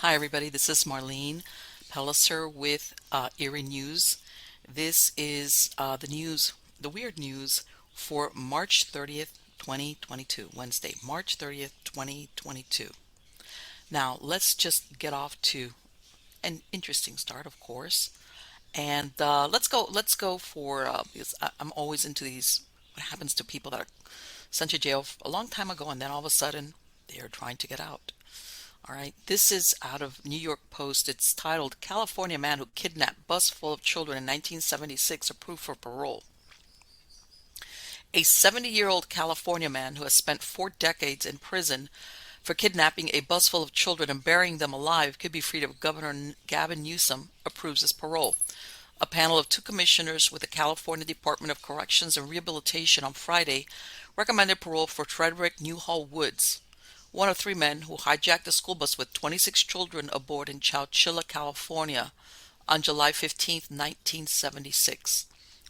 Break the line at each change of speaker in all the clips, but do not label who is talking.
Hi, everybody. This is Marlene Pellicer with Eerie News. This is the weird news for March 30th, 2022, Wednesday, March 30th, 2022. Now, let's just get off to an interesting start, of course. And let's go for, because I'm always into these, what happens to people that are sent to jail a long time ago and then all of a sudden they're trying to get out. All right, this is out of New York Post. It's titled California Man Who Kidnapped Bus Full of Children in 1976 Approved for Parole. A 70-year-old California man who has spent 4 decades in prison for kidnapping a bus full of children and burying them alive could be freed if Governor Gavin Newsom approves his parole. A panel of 2 commissioners with the California Department of Corrections and Rehabilitation on Friday recommended parole for Frederick Newhall Woods, one of 3 men who hijacked a school bus with 26 children aboard in Chowchilla, California on July 15, 1976.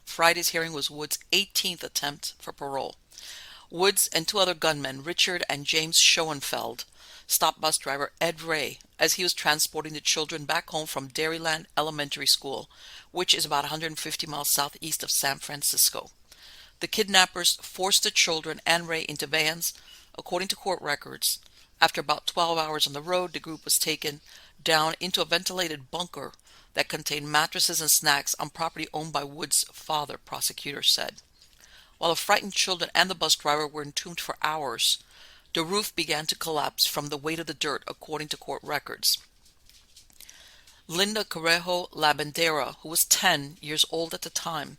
Friday's hearing was Woods' 18th attempt for parole. Woods and 2 other gunmen, Richard and James Schoenfeld, stopped bus driver Ed Ray as he was transporting the children back home from Dairyland Elementary School, which is about 150 miles southeast of San Francisco. The kidnappers forced the children and Ray into vans. According to court records, after about 12 hours on the road, the group was taken down into a ventilated bunker that contained mattresses and snacks on property owned by Wood's father, prosecutors said. While the frightened children and the bus driver were entombed for hours, the roof began to collapse from the weight of the dirt, according to court records. Linda Correjo Labandera, who was 10 years old at the time,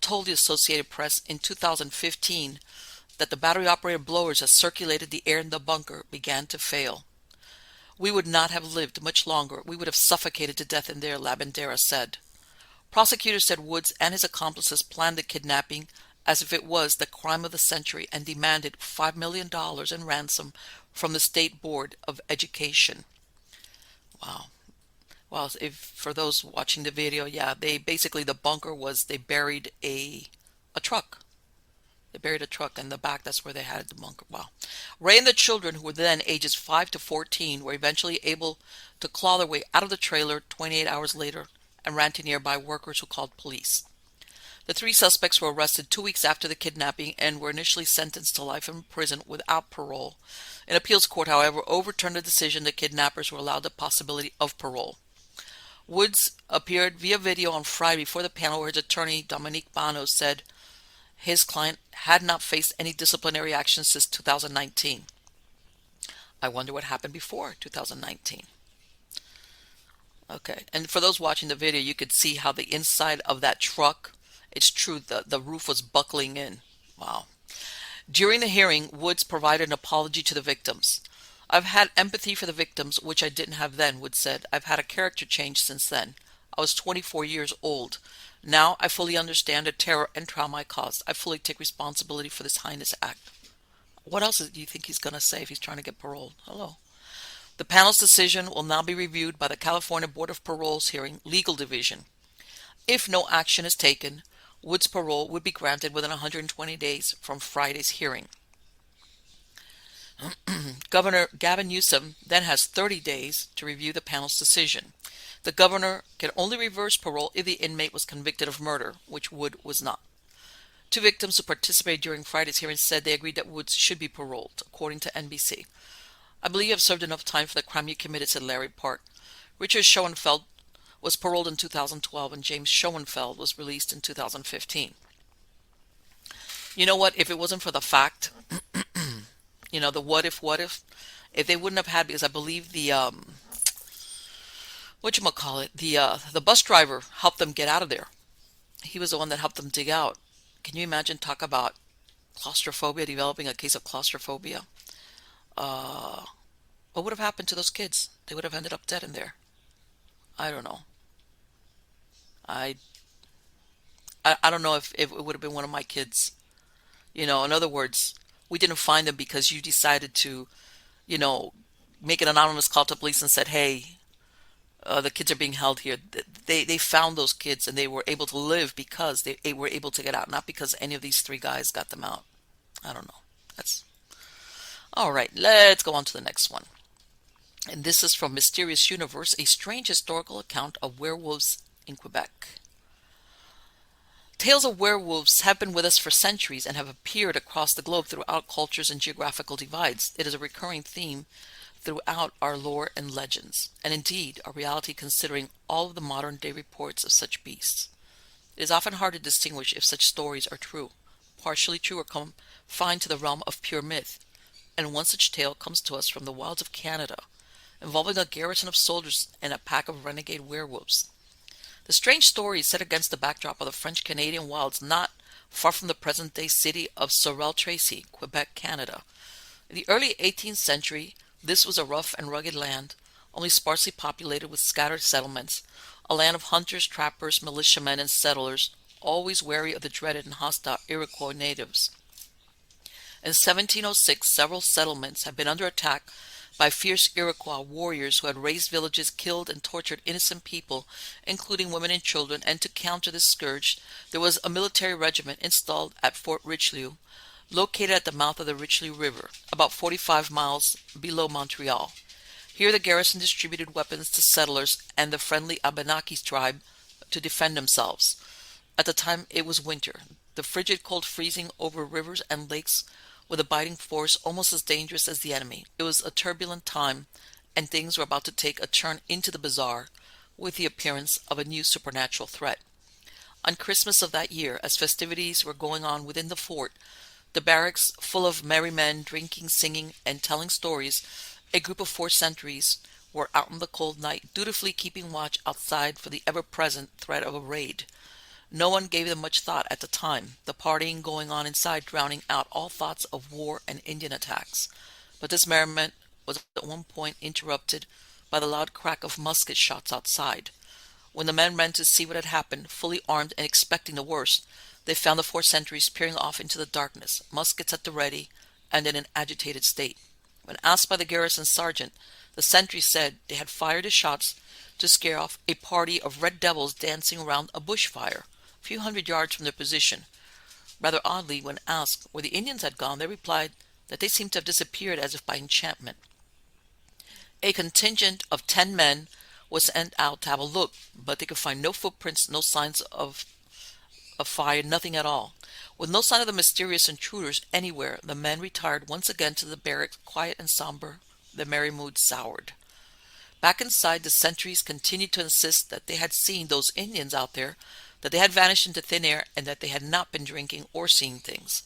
told the Associated Press in 2015 that the battery-operated blowers that circulated the air in the bunker began to fail. "We would not have lived much longer. We would have suffocated to death in there," Labandera said. Prosecutors said Woods and his accomplices planned the kidnapping as if it was the crime of the century and demanded $5 million in ransom from the State Board of Education. Wow. Well, if for those watching the video, yeah, they basically, the bunker was, they buried a truck. They buried a truck in the back. That's where they had the bunker. Wow. Ray and the children, who were then ages 5 to 14, were eventually able to claw their way out of the trailer 28 hours later and ran to nearby workers who called police. The 3 suspects were arrested 2 weeks after the kidnapping and were initially sentenced to life in prison without parole. An appeals court, however, overturned the decision. The kidnappers were allowed the possibility of parole. Woods appeared via video on Friday before the panel where his attorney, Dominique Bano, said his client had not faced any disciplinary action since 2019. I wonder what happened before 2019. Okay, and for those watching the video, you could see how the inside of that truck, it's true, the roof was buckling in. Wow. During the hearing, Woods provided an apology to the victims. "I've had empathy for the victims, which I didn't have then," Woods said. "I've had a character change since then. I was 24 years old. Now I fully understand the terror and trauma I caused. I fully take responsibility for this heinous act." What else do you think he's going to say if he's trying to get paroled? Hello. The panel's decision will now be reviewed by the California Board of Parole's hearing legal division. If no action is taken, Woods' parole would be granted within 120 days from Friday's hearing. Governor Gavin Newsom then has 30 days to review the panel's decision. The governor can only reverse parole if the inmate was convicted of murder, which Wood was not. 2 victims who participated during Friday's hearing said they agreed that Woods should be paroled, according to NBC. "I believe you have served enough time for the crime you committed," said Larry Park. Richard Schoenfeld was paroled in 2012 and James Schoenfeld was released in 2015. You know what? If it wasn't for the fact, the what if they wouldn't have had, because I believe the the bus driver helped them get out of there. He was the one that helped them dig out. Can you imagine? Talk about claustrophobia, developing a case of claustrophobia. What would have happened to those kids? They would have ended up dead in there. I don't know. I don't know if it would have been one of my kids. In other words, we didn't find them because you decided to, make an anonymous call to police and said, "Hey, the kids are being held here." They found those kids and they were able to live because they were able to get out, not because any of these 3 guys got them out. I don't know. That's all right. Let's go on to the next one. And this is from Mysterious Universe, a strange historical account of werewolves in Quebec. Tales of werewolves have been with us for centuries and have appeared across the globe throughout cultures and geographical divides. It is a recurring theme throughout our lore and legends, and indeed our reality considering all of the modern day reports of such beasts. It is often hard to distinguish if such stories are true, partially true, or confined to the realm of pure myth. And one such tale comes to us from the wilds of Canada, involving a garrison of soldiers and a pack of renegade werewolves. The strange story is set against the backdrop of the French-Canadian wilds not far from the present-day city of Sorel-Tracy, Quebec, Canada. In the early 18th century, this was a rough and rugged land, only sparsely populated with scattered settlements, a land of hunters, trappers, militiamen, and settlers, always wary of the dreaded and hostile Iroquois natives. In 1706, several settlements had been under attack by fierce Iroquois warriors who had razed villages, killed and tortured innocent people, including women and children, and to counter this scourge, there was a military regiment installed at Fort Richelieu, located at the mouth of the Richelieu River, about 45 miles below Montreal. Here the garrison distributed weapons to settlers and the friendly Abenaki tribe to defend themselves. At the time it was winter, the frigid cold freezing over rivers and lakes with a biting force almost as dangerous as the enemy. It was a turbulent time, and things were about to take a turn into the bizarre, with the appearance of a new supernatural threat. On Christmas of that year, as festivities were going on within the fort, the barracks full of merry men drinking, singing, and telling stories, a group of 4 sentries were out in the cold night, dutifully keeping watch outside for the ever-present threat of a raid. No one gave them much thought at the time, the partying going on inside drowning out all thoughts of war and Indian attacks. But this merriment was at one point interrupted by the loud crack of musket shots outside. When the men ran to see what had happened, fully armed and expecting the worst, they found the 4 sentries peering off into the darkness, muskets at the ready, and in an agitated state. When asked by the garrison sergeant, the sentries said they had fired the shots to scare off a party of red devils dancing around a bush fire, a few hundred yards from their position. Rather oddly, when asked where the Indians had gone, they replied that they seemed to have disappeared as if by enchantment. A contingent of 10 men was sent out to have a look, but they could find no footprints, no signs of fire, nothing at all. With no sign of the mysterious intruders anywhere, the men retired once again to the barracks, quiet and somber, their merry mood soured. Back inside, the sentries continued to insist that they had seen those Indians out there, that they had vanished into thin air, and that they had not been drinking or seeing things.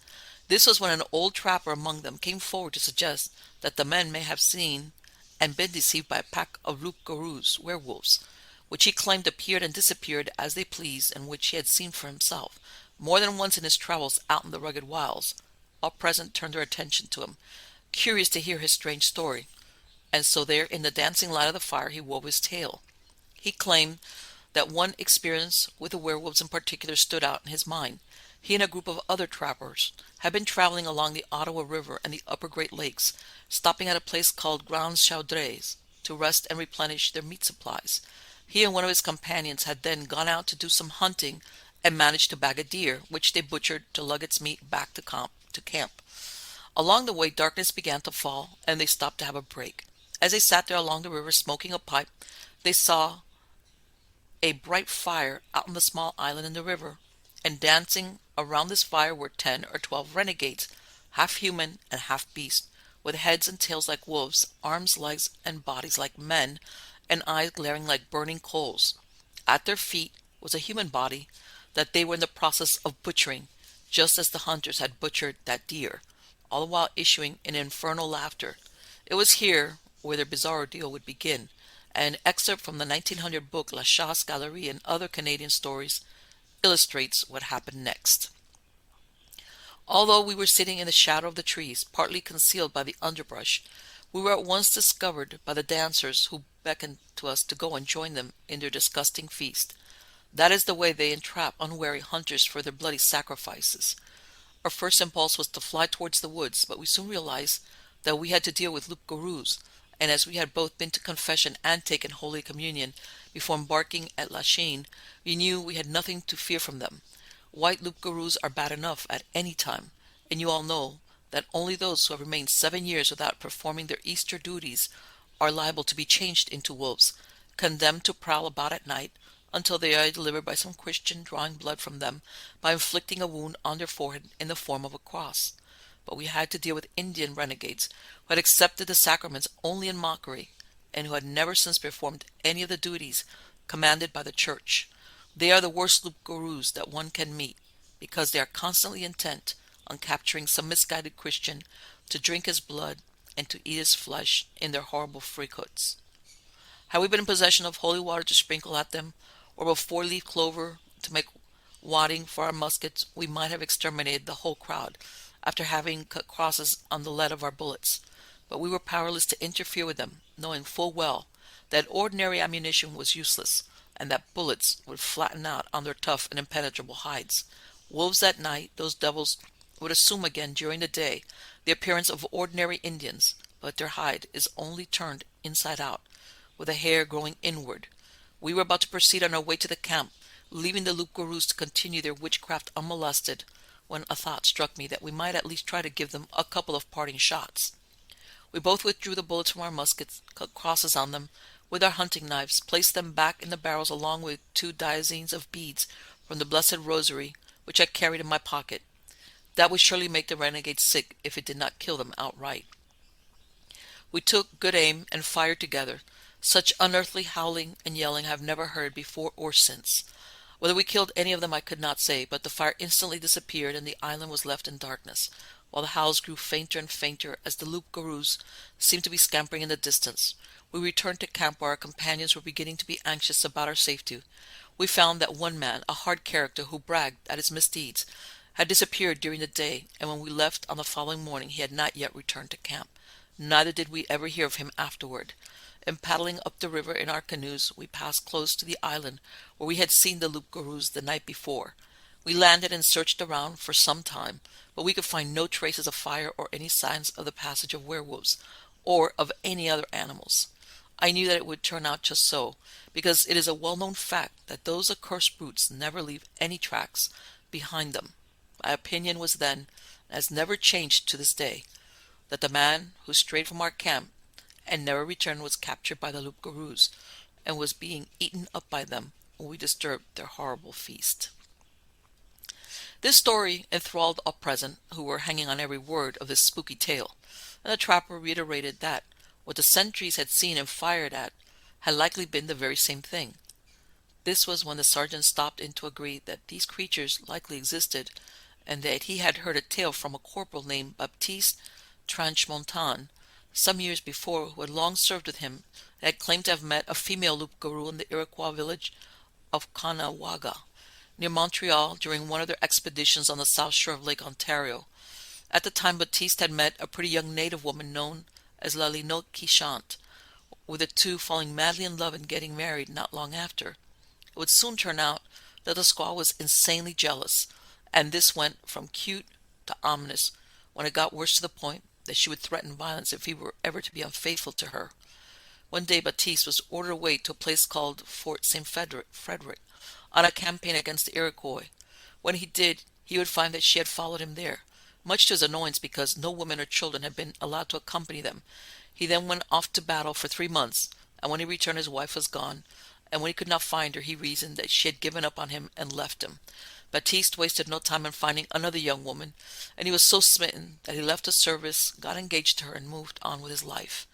This was when an old trapper among them came forward to suggest that the men may have seen and been deceived by a pack of loup-garous, werewolves, which he claimed appeared and disappeared as they pleased, and which he had seen for himself more than once in his travels out in the rugged wilds. All present turned their attention to him, curious to hear his strange story, and so there in the dancing light of the fire he wove his tale. He claimed that one experience with the werewolves in particular stood out in his mind. He and a group of other trappers had been traveling along the Ottawa River and the upper Great Lakes, stopping at a place called Grands Chaudrets to rest and replenish their meat supplies. He and one of his companions had then gone out to do some hunting and managed to bag a deer, which they butchered to lug its meat back to camp. Along the way, darkness began to fall, and they stopped to have a break. As they sat there along the river smoking a pipe, they saw a bright fire out on the small island in the river, and dancing around this fire were 10 or 12 renegades, half human and half beast, with heads and tails like wolves, arms, legs, and bodies like men, and eyes glaring like burning coals. At their feet was a human body that they were in the process of butchering, just as the hunters had butchered that deer, all the while issuing an infernal laughter. It was here where their bizarre ordeal would begin. An excerpt from the 1900 book La Chasse Galerie and Other Canadian Stories illustrates what happened next. Although we were sitting in the shadow of the trees, partly concealed by the underbrush, we were at once discovered by the dancers, who beckoned to us to go and join them in their disgusting feast. That is the way they entrap unwary hunters for their bloody sacrifices. Our first impulse was to fly towards the woods, but we soon realized that we had to deal with loup-garous, and as we had both been to confession and taken Holy Communion before embarking at La Chine, we knew we had nothing to fear from them. White loup-garous are bad enough at any time, and you all know that only those who have remained 7 years without performing their Easter duties are liable to be changed into wolves, condemned to prowl about at night until they are delivered by some Christian drawing blood from them by inflicting a wound on their forehead in the form of a cross. But we had to deal with Indian renegades who had accepted the sacraments only in mockery and who had never since performed any of the duties commanded by the Church. They are the worst loup-garous that one can meet, because they are constantly intent on capturing some misguided Christian to drink his blood and to eat his flesh in their horrible freakouts. Had we been in possession of holy water to sprinkle at them, or of four-leaf clover to make wadding for our muskets, we might have exterminated the whole crowd, after having cut crosses on the lead of our bullets. But we were powerless to interfere with them, knowing full well that ordinary ammunition was useless, and that bullets would flatten out on their tough and impenetrable hides. Wolves at night, those devils would assume again during the day the appearance of ordinary Indians, but their hide is only turned inside out, with the hair growing inward. We were about to proceed on our way to the camp, leaving the loup-garous to continue their witchcraft unmolested, when a thought struck me that we might at least try to give them a couple of parting shots. We both withdrew the bullets from our muskets, cut crosses on them with our hunting knives, placed them back in the barrels along with 2 diazines of beads from the Blessed Rosary, which I carried in my pocket. That would surely make the renegades sick if it did not kill them outright. We took good aim and fired together. Such unearthly howling and yelling I have never heard before or since. Whether we killed any of them I could not say, but the fire instantly disappeared and the island was left in darkness, while the howls grew fainter and fainter as the loup-garous seemed to be scampering in the distance. We returned to camp where our companions were beginning to be anxious about our safety. We found that one man, a hard character who bragged at his misdeeds, had disappeared during the day, and when we left on the following morning he had not yet returned to camp. Neither did we ever hear of him afterward. In paddling up the river in our canoes, we passed close to the island where we had seen the loup-garous the night before. We landed and searched around for some time, but we could find no traces of fire or any signs of the passage of werewolves, or of any other animals. I knew that it would turn out just so, because it is a well-known fact that those accursed brutes never leave any tracks behind them. My opinion was then, and has never changed to this day, that the man who strayed from our camp and never returned was captured by the loup-garous, and was being eaten up by them when we disturbed their horrible feast. This story enthralled all present, who were hanging on every word of this spooky tale, and the trapper reiterated that what the sentries had seen and fired at had likely been the very same thing. This was when the sergeant stopped in to agree that these creatures likely existed, and that he had heard a tale from a corporal named Baptiste Tranchemontagne, some years before, who had long served with him, and had claimed to have met a female loup-garou in the Iroquois village of Caughnawaga, near Montreal, during one of their expeditions on the south shore of Lake Ontario. At the time, Baptiste had met a pretty young native woman known as La Linotte Quichante, with the two falling madly in love and getting married not long after. It would soon turn out that the squaw was insanely jealous, and this went from cute to ominous, when it got worse to the point that she would threaten violence if he were ever to be unfaithful to her. One day Baptiste was ordered away to a place called Fort St. Frederick on a campaign against the Iroquois. When he did, he would find that she had followed him there, much to his annoyance because no women or children had been allowed to accompany them. He then went off to battle for 3 months, and when he returned his wife was gone, and when he could not find her he reasoned that she had given up on him and left him. Baptiste wasted no time in finding another young woman, and he was so smitten that he left the service, got engaged to her, and moved on with his life.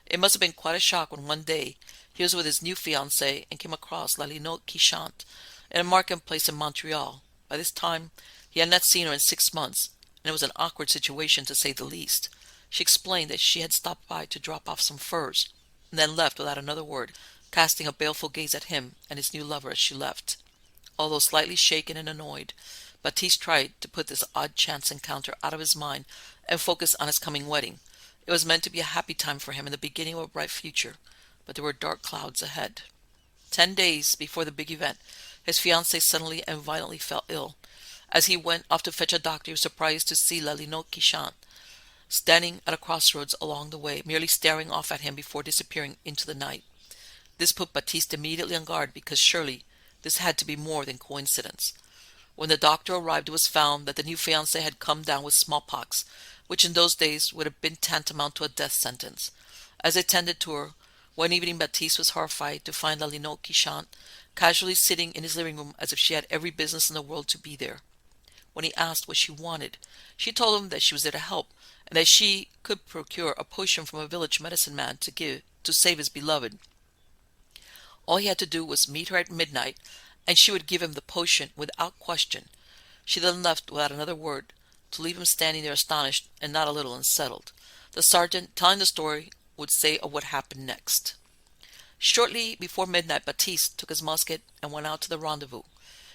It must have been quite a shock when one day he was with his new fiancée and came across La Linotte Quichante in a marketplace in Montreal. By this time he had not seen her in 6 months, and it was an awkward situation to say the least. She explained that she had stopped by to drop off some furs, and then left without another word, casting a baleful gaze at him and his new lover as she left. Although slightly shaken and annoyed, Baptiste tried to put this odd chance encounter out of his mind and focus on his coming wedding. It was meant to be a happy time for him and the beginning of a bright future, but there were dark clouds ahead. 10 days before the big event, his fiancée suddenly and violently fell ill. As he went off to fetch a doctor, he was surprised to see La Linotte Quichante standing at a crossroads along the way, merely staring off at him before disappearing into the night. This put Baptiste immediately on guard, because surely this had to be more than coincidence. When the doctor arrived, it was found that the new fiancé had come down with smallpox, which in those days would have been tantamount to a death sentence. As they tended to her, one evening Baptiste was horrified to find La Lino Quichant casually sitting in his living room as if she had every business in the world to be there. When he asked what she wanted, she told him that she was there to help, and that she could procure a potion from a village medicine man to give to save his beloved. All he had to do was meet her at midnight, and she would give him the potion without question. She then left without another word, to leave him standing there astonished and not a little unsettled. The sergeant, telling the story, would say of what happened next. Shortly before midnight, Baptiste took his musket and went out to the rendezvous.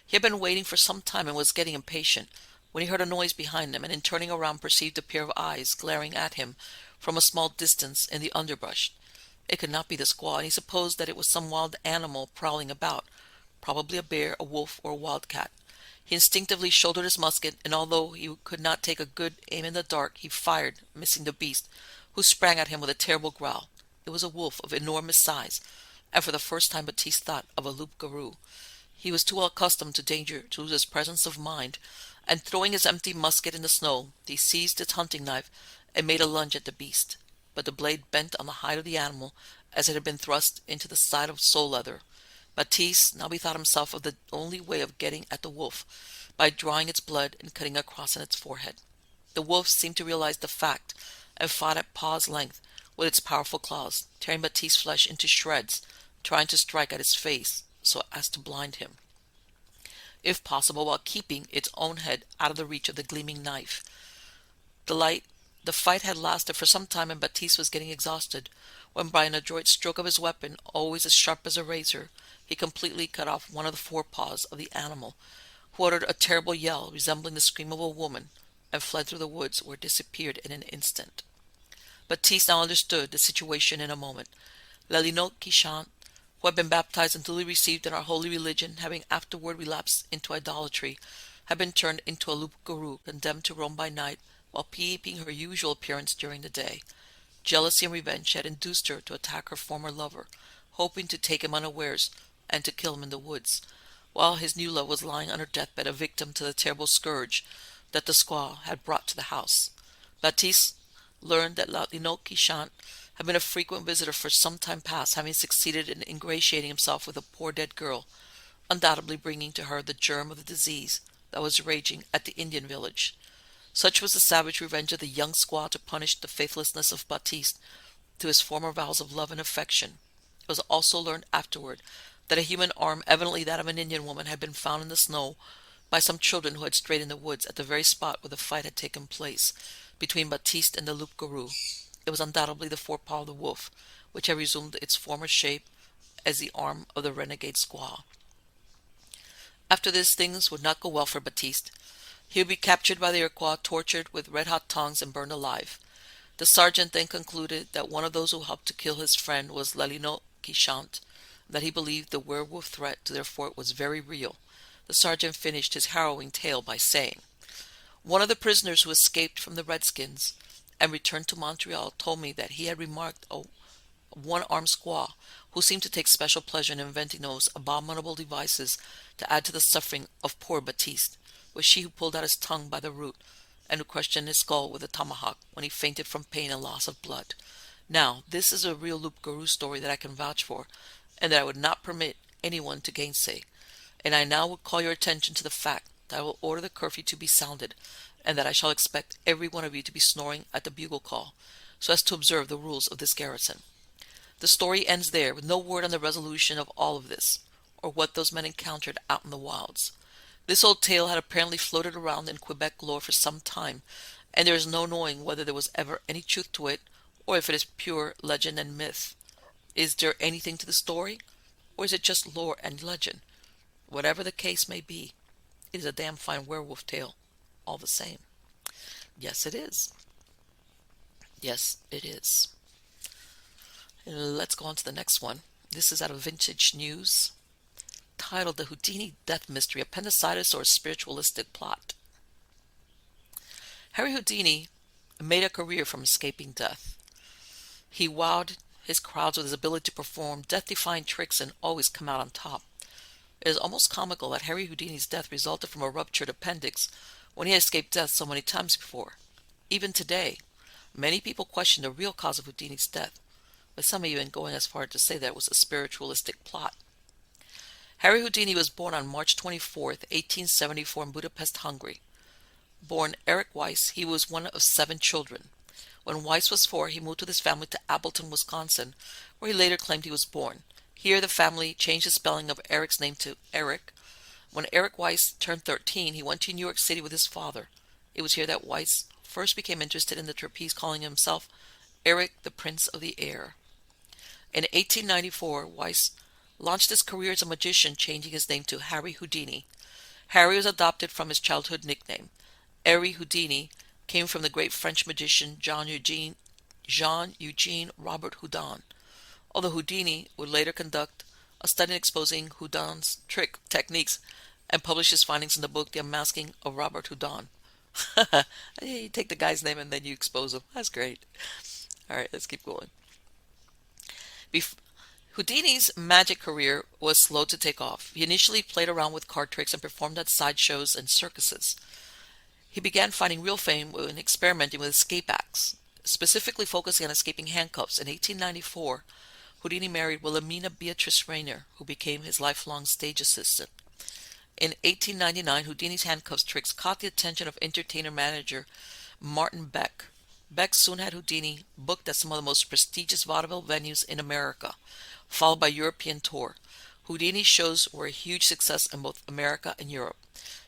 He had been waiting for some time and was getting impatient, when he heard a noise behind him, and in turning around perceived a pair of eyes glaring at him from a small distance in the underbrush. It could not be the squaw, and he supposed that it was some wild animal prowling about, probably a bear, a wolf, or a wildcat. He instinctively shouldered his musket, and although he could not take a good aim in the dark, he fired, missing the beast, who sprang at him with a terrible growl. It was a wolf of enormous size, and for the first time Baptiste thought of a loup-garou. He was too well accustomed to danger to lose his presence of mind, and throwing his empty musket in the snow, he seized his hunting knife and made a lunge at the beast. But the blade bent on the hide of the animal as it had been thrust into the side of sole leather. Baptiste now bethought himself of the only way of getting at the wolf, by drawing its blood and cutting a cross in its forehead. The wolf seemed to realize the fact, and fought at paw's length with its powerful claws, tearing Baptiste's flesh into shreds, trying to strike at his face so as to blind him, if possible, while keeping its own head out of the reach of the gleaming knife. The fight had lasted for some time, and Baptiste was getting exhausted, when by an adroit stroke of his weapon, always as sharp as a razor, he completely cut off one of the forepaws of the animal, who uttered a terrible yell resembling the scream of a woman, and fled through the woods, where it disappeared in an instant. Baptiste now understood the situation in a moment. La Lino Quichant, who had been baptized and duly received in our holy religion, having afterward relapsed into idolatry, had been turned into a loup-garou, condemned to roam by night, while keeping her usual appearance during the day. Jealousy and revenge had induced her to attack her former lover, hoping to take him unawares and to kill him in the woods, while his new love was lying on her deathbed, a victim to the terrible scourge that the squaw had brought to the house. Baptiste learned that La Lino Quichant had been a frequent visitor for some time past, having succeeded in ingratiating himself with a poor dead girl, undoubtedly bringing to her the germ of the disease that was raging at the Indian village. Such was the savage revenge of the young squaw to punish the faithlessness of Baptiste to his former vows of love and affection. It was also learned afterward that a human arm, evidently that of an Indian woman, had been found in the snow by some children who had strayed in the woods at the very spot where the fight had taken place between Baptiste and the loup-garou. It was undoubtedly the forepaw of the wolf, which had resumed its former shape as the arm of the renegade squaw. After this, things would not go well for Baptiste. He would be captured by the Iroquois, tortured with red-hot tongs, and burned alive. The sergeant then concluded that one of those who helped to kill his friend was La Lino Quichant, and that he believed the werewolf threat to their fort was very real. The sergeant finished his harrowing tale by saying, "One of the prisoners who escaped from the Redskins and returned to Montreal told me that he had remarked a one-armed squaw who seemed to take special pleasure in inventing the most abominable devices to add to the suffering of poor Baptiste. It was she who pulled out his tongue by the root, and who crushed in his skull with a tomahawk when he fainted from pain and loss of blood. Now, this is a real loup-garou story that I can vouch for, and that I would not permit anyone to gainsay. And I now would call your attention to the fact that I will order the curfew to be sounded, and that I shall expect every one of you to be snoring at the bugle call, so as to observe the rules of this garrison." The story ends there, with no word on the resolution of all of this, or what those men encountered out in the wilds. This old tale had apparently floated around in Quebec lore for some time, and there is no knowing whether there was ever any truth to it, or if it is pure legend and myth. Is there anything to the story, or is it just lore and legend? Whatever the case may be, it is a damn fine werewolf tale, all the same. Yes, it is. Yes, it is. Let's go on to the next one. This is out of Vintage News, titled "The Houdini Death Mystery, Appendicitis or Spiritualistic Plot." Harry Houdini made a career from escaping death. He wowed his crowds with his ability to perform death-defying tricks and always come out on top. It is almost comical that Harry Houdini's death resulted from a ruptured appendix when he had escaped death so many times before. Even today, many people question the real cause of Houdini's death. with some even going as far to say that it was a spiritualistic plot. Harry Houdini was born on March 24th, 1874 in Budapest, Hungary. Born Eric Weiss, he was one of 7 children. When Weiss was 4, he moved with his family to Appleton, Wisconsin, where he later claimed he was born. Here, the family changed the spelling of Eric's name to Eric. When Eric Weiss turned 13, he went to New York City with his father. It was here that Weiss first became interested in the trapeze, calling himself Eric, the Prince of the Air. In 1894, Weiss launched his career as a magician, changing his name to Harry Houdini. Harry was adopted from his childhood nickname. Eerie Houdini came from the great French magician Jean-Eugene Robert Houdin, although Houdini would later conduct a study exposing Houdin's trick techniques and publish his findings in the book The Unmasking of Robert Houdin. You take the guy's name and then you expose him. That's great. All right, let's keep going. Houdini's magic career was slow to take off. He initially played around with card tricks and performed at sideshows and circuses. He began finding real fame when experimenting with escape acts, specifically focusing on escaping handcuffs. In 1894, Houdini married Wilhelmina Beatrice Rayner, who became his lifelong stage assistant. In 1899, Houdini's handcuffs tricks caught the attention of entertainer-manager Martin Beck. Beck soon had Houdini booked at some of the most prestigious vaudeville venues in America, followed by European tour. Houdini's shows were a huge success in both America and Europe.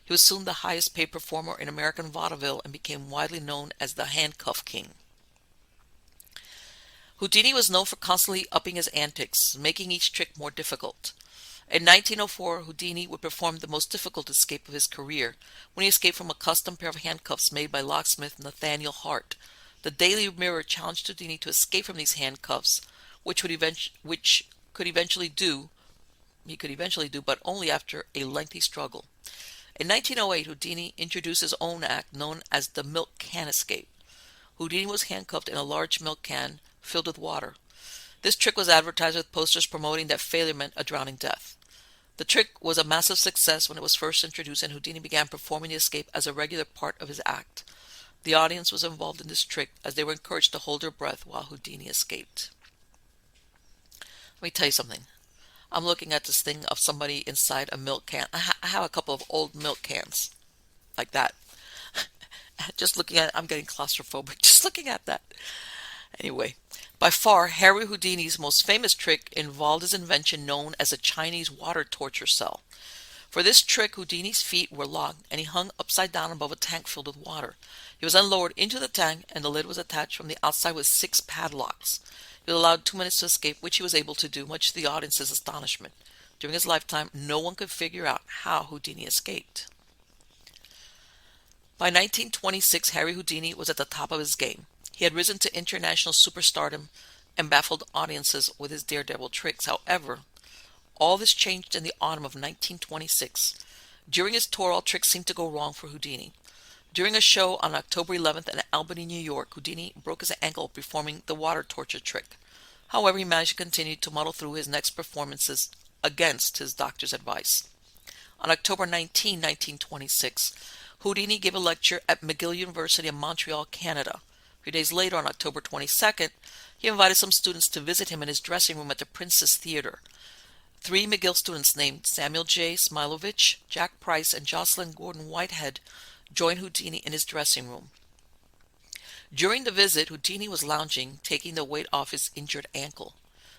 He was soon the highest paid performer in American vaudeville and became widely known as the Handcuff King. Houdini was known for constantly upping his antics, making each trick more difficult. In 1904, Houdini would perform the most difficult escape of his career when he escaped from a custom pair of handcuffs made by locksmith Nathaniel Hart. The Daily Mirror challenged Houdini to escape from these handcuffs, which he could eventually do, but only after a lengthy struggle. In 1908, Houdini introduced his own act known as the milk can escape. Houdini was handcuffed in a large milk can filled with water. This trick was advertised with posters promoting that failure meant a drowning death. The trick was a massive success when it was first introduced, and Houdini began performing the escape as a regular part of his act. The audience was involved in this trick as they were encouraged to hold their breath while Houdini escaped. Let me tell you something. I'm looking at this thing of somebody inside a milk can. I have a couple of old milk cans like that. Just looking at it, I'm getting claustrophobic just looking at that. Anyway, by far, Harry Houdini's most famous trick involved his invention known as a Chinese water torture cell. For this trick, Houdini's feet were locked and he hung upside down above a tank filled with water. He was then lowered into the tank and the lid was attached from the outside with 6 padlocks. He was allowed 2 minutes to escape, which he was able to do, much to the audience's astonishment. During his lifetime, no one could figure out how Houdini escaped. By 1926, Harry Houdini was at the top of his game. He had risen to international superstardom and baffled audiences with his daredevil tricks. However, all this changed in the autumn of 1926. During his tour, all tricks seemed to go wrong for Houdini. During a show on October 11th in Albany, New York, Houdini broke his ankle performing the water torture trick. However, he managed to continue to muddle through his next performances against his doctor's advice. On October 19, 1926, Houdini gave a lecture at McGill University in Montreal, Canada. 3 days later, on October 22nd, he invited some students to visit him in his dressing room at the Princess Theater. 3 McGill students named Samuel J. Smilovich, Jack Price, and Jocelyn Gordon Whitehead joined Houdini in his dressing room. During the visit, Houdini was lounging, taking the weight off his injured ankle.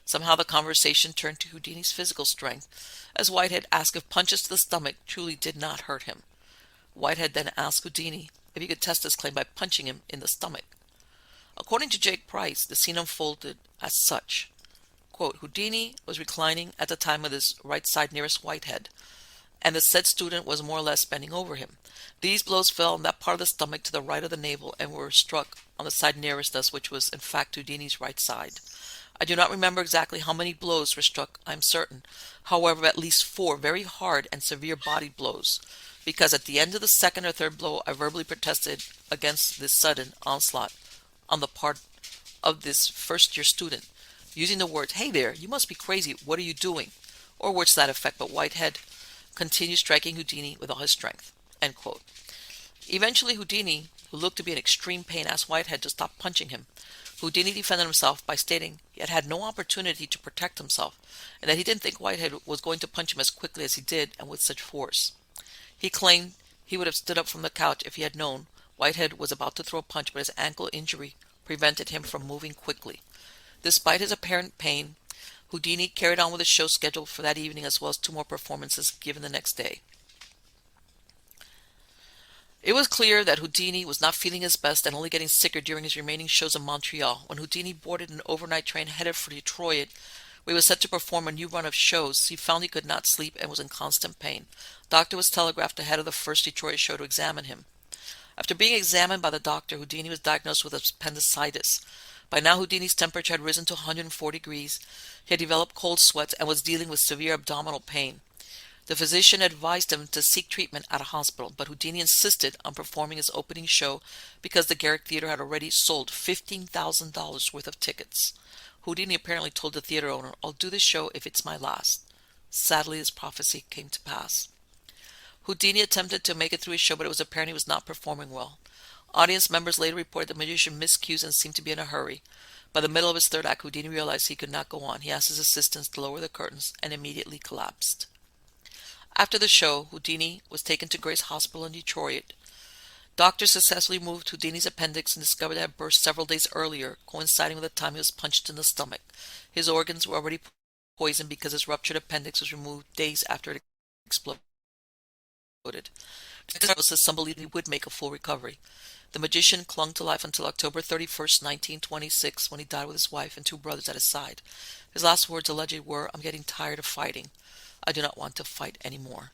Somehow the conversation turned to Houdini's physical strength, as Whitehead asked if punches to the stomach truly did not hurt him. Whitehead then asked Houdini if he could test his claim by punching him in the stomach. According to Jake Price, the scene unfolded as such. Quote, Houdini was reclining at the time with his right side nearest Whitehead, and the said student was more or less bending over him. These blows fell on that part of the stomach to the right of the navel and were struck on the side nearest us, which was in fact Houdini's right side. I do not remember exactly how many blows were struck, I am certain. However, at least 4 very hard and severe body blows, because at the end of the second or third blow, I verbally protested against this sudden onslaught on the part of this first-year student, using the words, "Hey there, you must be crazy, what are you doing?" or words to that effect, but Whitehead continued striking Houdini with all his strength. End quote. Eventually, Houdini, who looked to be in extreme pain, asked Whitehead to stop punching him.
Houdini defended himself by stating he had had no opportunity to protect himself, and that he didn't think Whitehead was going to punch him as quickly as he did and with such force. He claimed he would have stood up from the couch if he had known Whitehead was about to throw a punch, but his ankle injury prevented him from moving quickly. Despite his apparent pain, Houdini carried on with his show scheduled for that evening as well as two more performances given the next day. It was clear that Houdini was not feeling his best and only getting sicker during his remaining shows in Montreal. When Houdini boarded an overnight train headed for Detroit, where he was set to perform a new run of shows, he found he could not sleep and was in constant pain. The doctor was telegraphed ahead of the first Detroit show to examine him. After being examined by the doctor, Houdini was diagnosed with appendicitis. By now, Houdini's temperature had risen to 140 degrees. He had developed cold sweats and was dealing with severe abdominal pain. The physician advised him to seek treatment at a hospital, but Houdini insisted on performing his opening show because the Garrick Theater had already sold $15,000 worth of tickets. Houdini apparently told the theater owner, "I'll do this show if it's my last." Sadly, his prophecy came to pass. Houdini attempted to make it through his show, but it was apparent he was not performing well. Audience members later reported the magician missed cues and seemed to be in a hurry. By the middle of his third act, Houdini realized he could not go on. He asked his assistants to lower the curtains and immediately collapsed. After the show, Houdini was taken to Grace Hospital in Detroit. Doctors successfully removed Houdini's appendix and discovered it had burst several days earlier, coinciding with the time he was punched in the stomach. His organs were already poisoned because his ruptured appendix was removed days after it exploded. Some believed he would make a full recovery. The magician clung to life until October 31st, 1926, when he died with his wife and two brothers at his side. His last words allegedly were, "I'm getting tired of fighting. I do not want to fight anymore."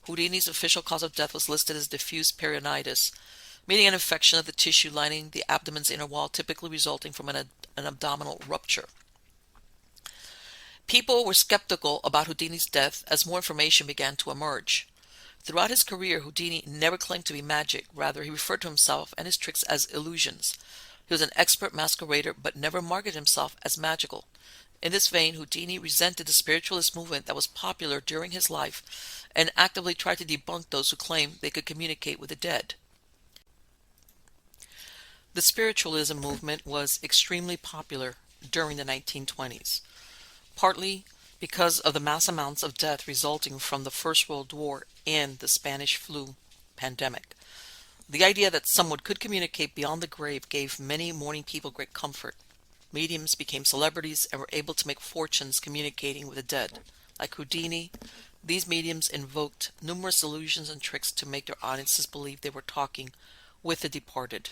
Houdini's official cause of death was listed as diffuse peritonitis, meaning an infection of the tissue lining the abdomen's inner wall, typically resulting from an abdominal rupture. People were skeptical about Houdini's death as more information began to emerge. Throughout his career, Houdini never claimed to be magic. Rather, he referred to himself and his tricks as illusions. He was an expert masquerader, but never marketed himself as magical. In this vein, Houdini resented the spiritualist movement that was popular during his life and actively tried to debunk those who claimed they could communicate with the dead. The spiritualism movement was extremely popular during the 1920s, partly because of the mass amounts of death resulting from the First World War and the Spanish flu pandemic. The idea that someone could communicate beyond the grave gave many mourning people great comfort. Mediums became celebrities and were able to make fortunes communicating with the dead. Like Houdini, these mediums invoked numerous illusions and tricks to make their audiences believe they were talking with the departed.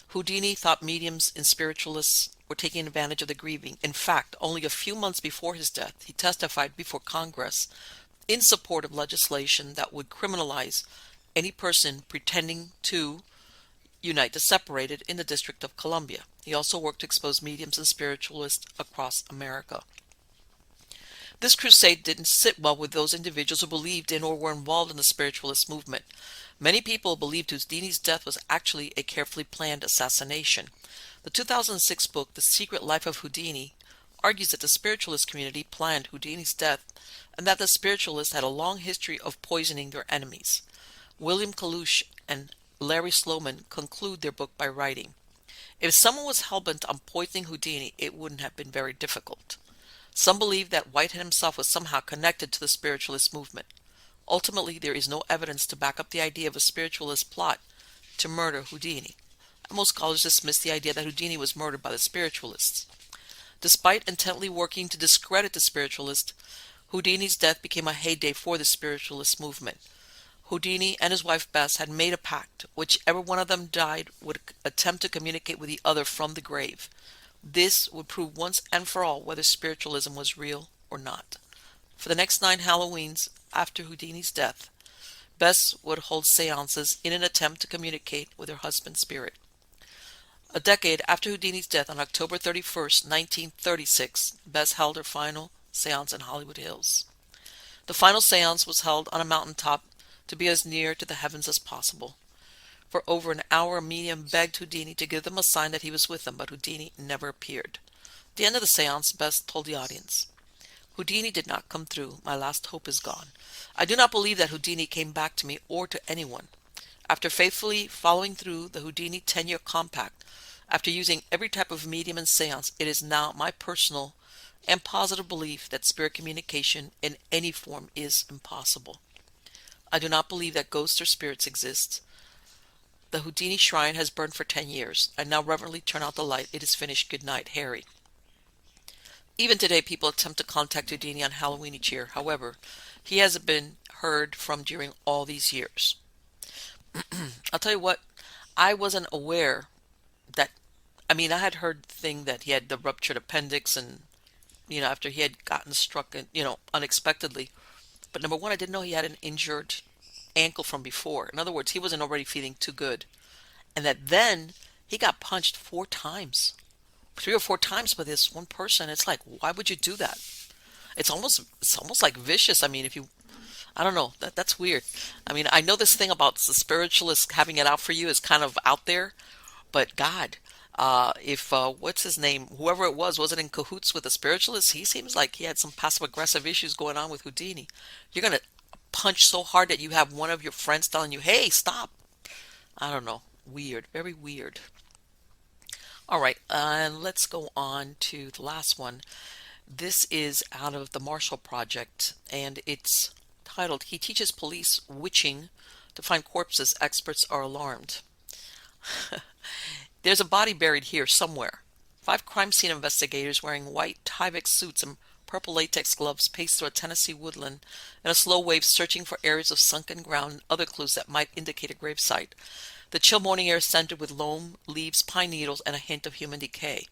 Houdini thought mediums and spiritualists were taking advantage of the grieving. In fact, only a few months before his death, he testified before Congress in support of legislation that would criminalize any person pretending to unite the separated in the District of Columbia. He also worked to expose mediums and spiritualists across America. This crusade didn't sit well with those individuals who believed in or were involved in the spiritualist movement. Many people believed Houdini's death was actually a carefully planned assassination. The 2006 book, The Secret Life of Houdini, argues that the spiritualist community planned Houdini's death and that the spiritualists had a long history of poisoning their enemies. William Kalush and Larry Sloman conclude their book by writing, "If someone was hell-bent on poisoning Houdini, it wouldn't have been very difficult." Some believe that Whitehead himself was somehow connected to the spiritualist movement. Ultimately, there is no evidence to back up the idea of a spiritualist plot to murder Houdini. And most scholars dismiss the idea that Houdini was murdered by the spiritualists. Despite intently working to discredit the spiritualists, Houdini's death became a heyday for the spiritualist movement. Houdini and his wife Bess had made a pact. Whichever one of them died would attempt to communicate with the other from the grave. This would prove once and for all whether spiritualism was real or not. For the next 9 Halloweens after Houdini's death, Bess would hold seances in an attempt to communicate with her husband's spirit. A decade after Houdini's death on October 31st, 1936, Bess held her final seance in Hollywood Hills. The final seance was held on a mountaintop to be as near to the heavens as possible. For over an hour, a medium begged Houdini to give them a sign that he was with them, but Houdini never appeared. At the end of the seance, Bess told the audience, "Houdini did not come through. My last hope is gone. I do not believe that Houdini came back to me or to anyone. After faithfully following through the Houdini 10-year compact, After using every type of medium and seance, it is now my personal and positive belief that spirit communication in any form is impossible. I do not believe that ghosts or spirits exist. The Houdini shrine has burned for 10 years. I now reverently turn out the light. It is finished. Good night, Harry. Even today, people attempt to contact Houdini on Halloween each year. However, he hasn't been heard from during all these years. I'll tell you what, I wasn't aware that, I had heard the thing that he had the ruptured appendix and, after he had gotten struck, unexpectedly. But number one, I didn't know he had an injured ankle from before. In other words, he wasn't already feeling too good. And that then he got punched 4 times, 3 or 4 times by this one person. It's like, why would you do that? It's almost like vicious. If you, I don't know, that's weird. I know this thing about the spiritualists having it out for you is kind of out there, but God, if what's his name, whoever it was, wasn't in cahoots with the spiritualists, he seems like he had some passive aggressive issues going on with Houdini. You're gonna punch so hard that you have one of your friends telling you, "Hey, stop." I don't know. Weird, very weird. All right, and let's go on to the last one. This is out of the Marshall Project, and it's titled, He Teaches Police Witching to Find Corpses. Experts Are Alarmed. There's a body buried here somewhere. 5 crime scene investigators wearing white Tyvek suits and purple latex gloves pace through a Tennessee woodland in a slow wave, searching for areas of sunken ground and other clues that might indicate a gravesite. The chill morning air is scented with loam, leaves, pine needles, and a hint of human decay.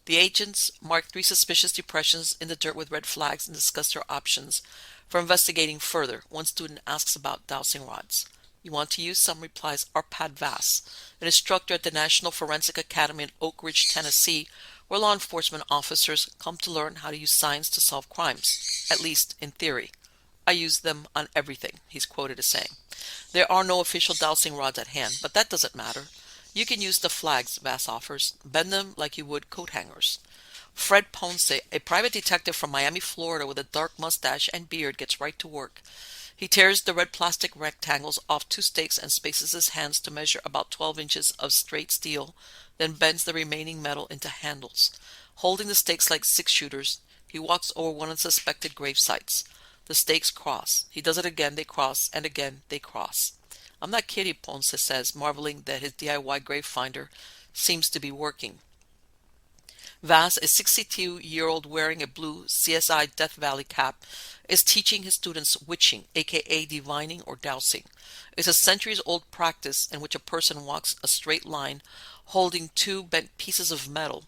The agents mark 3 suspicious depressions in the dirt with red flags and discuss their options for investigating further. One student asks about dowsing rods. You want to use some, replies Arpad Vass, an instructor at the National Forensic Academy in Oak Ridge, Tennessee, where law enforcement officers come to learn how to use science to solve crimes, at least in theory. I use them on everything, he's quoted as saying. There are no official dowsing rods at hand, but that doesn't matter. You can use the flags, Vass offers. Bend them like you would coat hangers. Fred Ponce, a private detective from Miami, Florida, with a dark mustache and beard, gets right to work. He tears the red plastic rectangles off 2 stakes and spaces his hands to measure about 12 inches of straight steel, then bends the remaining metal into handles. Holding the stakes like 6-shooters, he walks over one unsuspected grave sites. The stakes cross. He does it again, they cross, and again they cross. I'm not kidding, Ponce says, marveling that his DIY grave finder seems to be working. Vass, a 62-year-old wearing a blue CSI Death Valley cap, is teaching his students witching, aka divining or dowsing. It's a centuries-old practice in which a person walks a straight line holding 2 bent pieces of metal,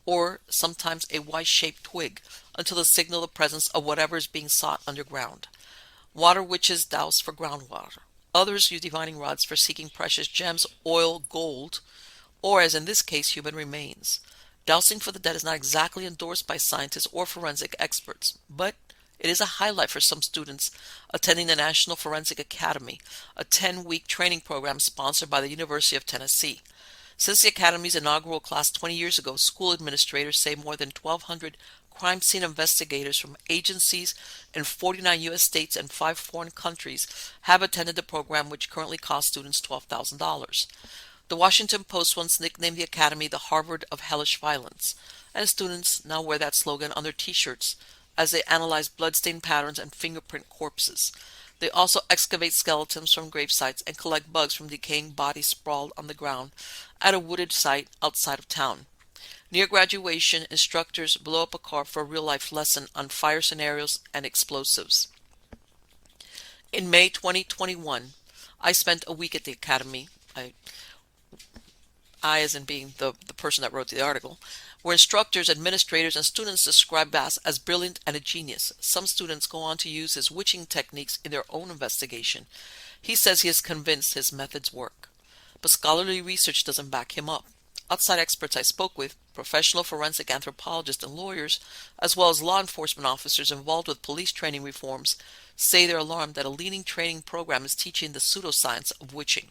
or sometimes a Y-shaped twig, until they signal the presence of whatever is being sought underground. Water witches douse for groundwater. Others use divining rods for seeking precious gems, oil, gold, or, as in this case, human remains. Dowsing for the dead is not exactly endorsed by scientists or forensic experts, but it is a highlight for some students attending the National Forensic Academy, a 10-week training program sponsored by the University of Tennessee. Since the Academy's inaugural class 20 years ago, school administrators say more than 1,200 crime scene investigators from agencies in 49 U.S. states and 5 foreign countries have attended the program, which currently costs students $12,000. The Washington Post once nicknamed the Academy the Harvard of Hellish Violence, and students now wear that slogan on their t-shirts as they analyze bloodstained patterns and fingerprint corpses. They also excavate skeletons from grave sites and collect bugs from decaying bodies sprawled on the ground at a wooded site outside of town. Near graduation, instructors blow up a car for a real-life lesson on fire scenarios and explosives. In May 2021, I spent a week at the Academy. I as in being the person that wrote the article, where instructors, administrators, and students describe Vass as brilliant and a genius. Some students go on to use his witching techniques in their own investigation. He says he is convinced his methods work, but scholarly research doesn't back him up. Outside experts I spoke with, professional forensic anthropologists and lawyers, as well as law enforcement officers involved with police training reforms, say they're alarmed that a leading training program is teaching the pseudoscience of witching.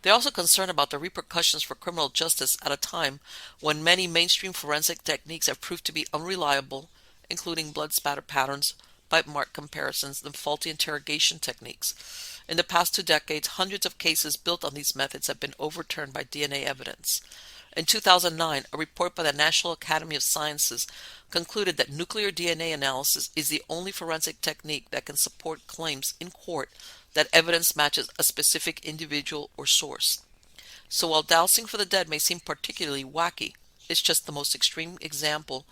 They're also concerned about the repercussions for criminal justice at a time when many mainstream forensic techniques have proved to be unreliable, including blood spatter patterns, bite mark comparisons, and faulty interrogation techniques. In the past 2 decades, hundreds of cases built on these methods have been overturned by DNA evidence. In 2009, a report by the National Academy of Sciences concluded that nuclear DNA analysis is the only forensic technique that can support claims in court that evidence matches a specific individual or source. So while dowsing for the dead may seem particularly wacky, it's just the most extreme example